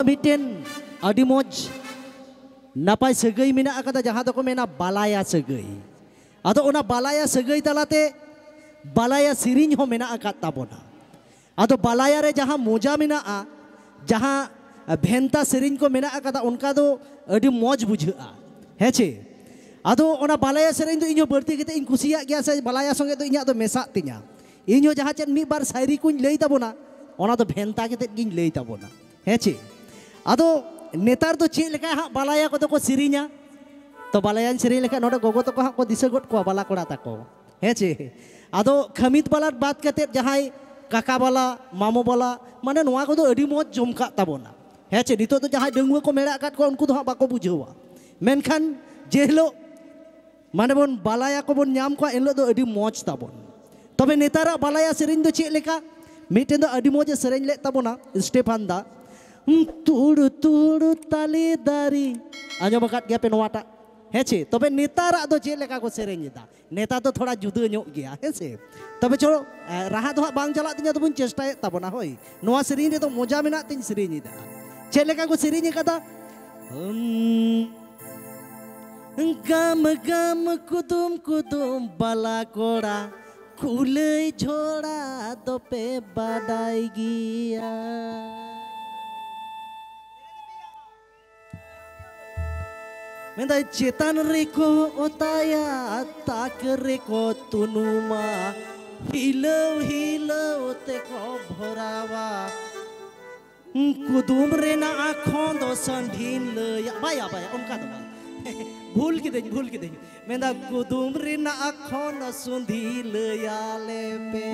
miten adi moj napai sagai mina akada jaha doko mena balaya sagai. Ado ona balaya sagai talate balaya siriñ ho mena akat tabona. Ado balaya re jaha moja mina a jaha bhenta siriñ ko mena akada unka do adi moj bujha. Heche. Ado ona balaya siriñ do inyo berti kete in kusiya gya sa balaya songe do inya do mesak tinya. Inyo jaha chen mi bar sairi kuñ lei tabona. Ona do bhenta kete giñ lei tabona. Heche. Ado netar do cik leka hak balaya ko to ko sirinya. To balayan siri leka noda gogo to ko hak ko disagot ko bala kora tako. Heche. Ado khamit balat bat kate jahai kakak bala mamu bala mane noa ko do adi moj jomka tabona. Heche dito to jahai dengua ko mera kat ko unku to hak bako bujhawa. Menkan jehlo mane bon balaya ko bon nyam ko enlo do adi moj tabon. Tobe netara balaya siriñ do cik leka miten do adi moj siriñ le tabona Stefan da. Turu turu tali dari anjo bakat gya penwata heche tobe netara do je leka ko sereng ida neta to thoda juda nyok gya heche tobe cholo raha do bang chala tinya to bun chesta tabona hoi noa sereng to moja mena tin sereng ida je leka ko sereng kata gam gam kudum kudum bala kora kulei jhoda dope badai gya. Menda cetan reko otaya tak reko tunuma hilau hilau teko bhorawa kudum rena akhon do sandhin le baya baya unka do भूल के दें मेरा कुदुम रिना आँखों न सुंधी ले आले पे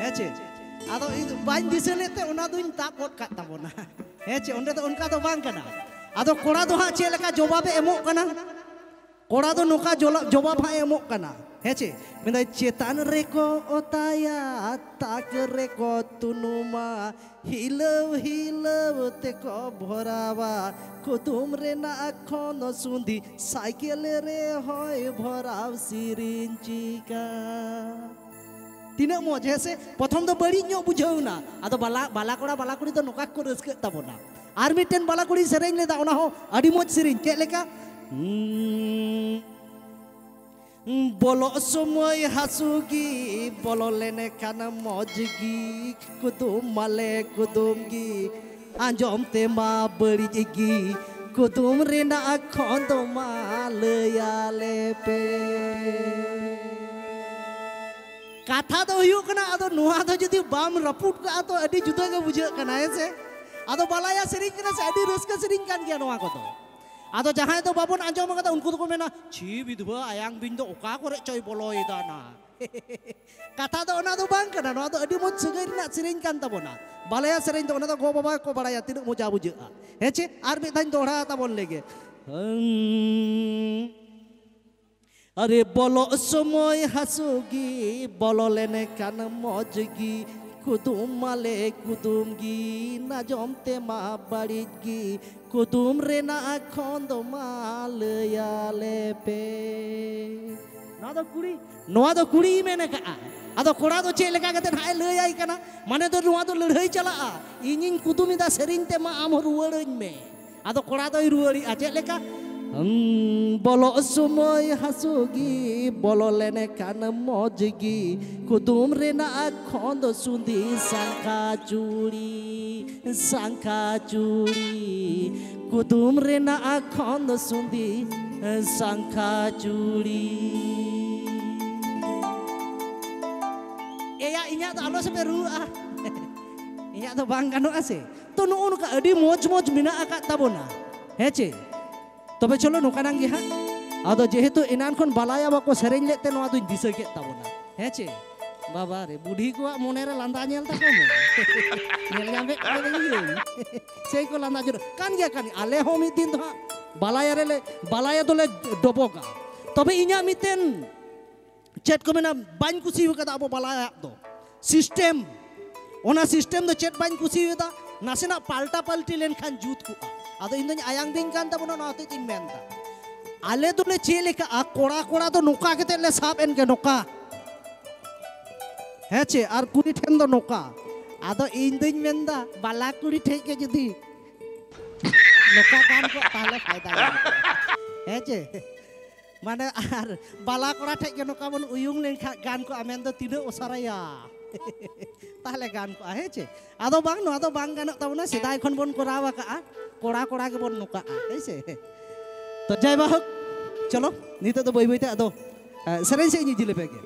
है चे आतो बाइन दिसे लेते उन्हें तो इन ताप कोट काट ताबोना है चे उन्हें तो उनका तो बांग करना आतो कोड़ा तो हाँ चे लगा जवाब एमोक करना कोड़ा तो नुका जवाब हाँ एमोक करना है चे मेरा चेतन रेको ओताया ताक रेको तुनुमा हिलव हिलव तेको भरावा कुदुम रेना आँखों न सुंधी साइकिल रे होय भराव सिरिंचिका तीना मौज है प्रथम तो बड़ी नो बुझाउना आदो बाला कोड़ी तो नोका को रस्क ताबोना आर मिटेन बाला कोड़ी सेरेñ लेदा ओना हो आडी मौज सेरेñ चेक लेका बोलो समय हासुगी बोलो लेने खाना मौजगी कुदुम माले कुदुम गी आंजम ते मा बड़ी गी कुदुम रेना आँखों तो मा लयाले पे कथा तो हुई कना आदो नुआ तो जदी बाम रपुट का तो अडी जुदा का बुझे कना ऐसे आदो बालाया सेरिंग कना से अडी रस्का सेरिंग कान गया नुआ को तो आदो जहाँ तो बाबन आंजम कता उनको तो मेना छी विधवा आयांग बिन तो ओका को रे चोय बोलो इदाना कथा तो ओना तो बांग कना नुआ तो अडी मोज सगै ना सेरिंग कान ताबोना बालाया सेरिंग तो ओना तो गो बाबा को बाड़ाया तिनु मोजा बुझे हेचे आर मि थाइन दोहरा ताबोन लेगे अरे बोलो समय हासुगी बोलो लेने कान मौजगी कुदुम माले कुदुम गी ना जमते मा बाड़ीगी कुदुम रेना आँखों दो मालयाले पे नोआ दो कुड़ी मैंने कहा आदो कोड़ा दो चेक लेका कते हाय लयाई कना माने दो नोआ दो लड़ाई चला इनिन कुदुम इदा सेरिंग ते मा आम रुवाड़ाñ में आदो कोड़ा दो रुवाड़ी आ चेक लेका बोलो समय हासुगी बोलो लेने कान मौजगी कुदुम रेना आँखों दो सुंधी सांखा चूड़ी कुदुम रेना आँखों दो सुंधी सांखा चूड़ी एया इन्या तो आलो से रुआ इन्या तो बांग गानोआ से तो नुन का अडी मौज मिना आका ताबोना हेचे तबे चलो नोकानांगे हाँ आदो जेहेतु इनान खन बालाया बाको सेरेñ लेते नो आदो दिशा के ताबोना हेचे बाबा रे बुढ़ी को मोने रे लांदा नेल ताको मे नेल जामे सेई को लांदा जरो कान गया कानी आले हो मी दिन तो बालाया तो ले डबोका तबे इन्या मितेन चेट को मेना बाñ कुसी कदा अब बालाया दो सिस्टम ओना सिस्टम दो चेट बाñ कुसी दा नासेना पाल्टा पाल्टी लेन खान जूत को आदो इन आयांग दिन कान तबोना नाते तिन मेनता आले तो ले चेलेका आ कोड़ा तो नोका केते ले साब एन के नोका हेचे आर कुनी ठेन दो नोका ᱟᱫᱚ ᱤᱧ ᱫᱩᱧ ᱢᱮᱱᱫᱟ ᱵᱟᱞᱟ ᱠᱩᱲᱤ ᱴᱷᱮᱡ ᱜᱮ ᱡᱩᱫᱤ ᱱᱚᱝᱠᱟ ᱜᱟᱱ ᱠᱚ ᱛᱟᱦᱞᱮ ᱯᱷᱟᱭᱫᱟ ᱦᱮᱸ ᱪᱮ माने आर बाला कोड़ा ठेक के नोका बन उयुंग लेनखा गान को आमेन दो तिना ओसाराया ताहले गान को हे चे आदो बांग नो आदो बांग गानक ताबना सेदाय खन बन कोरावा का कोड़ा कोड़ा के बन नोका हे से तो जय बाहक चलो नितो तो बई बई ते आदो सेरेन से इजी लेपे के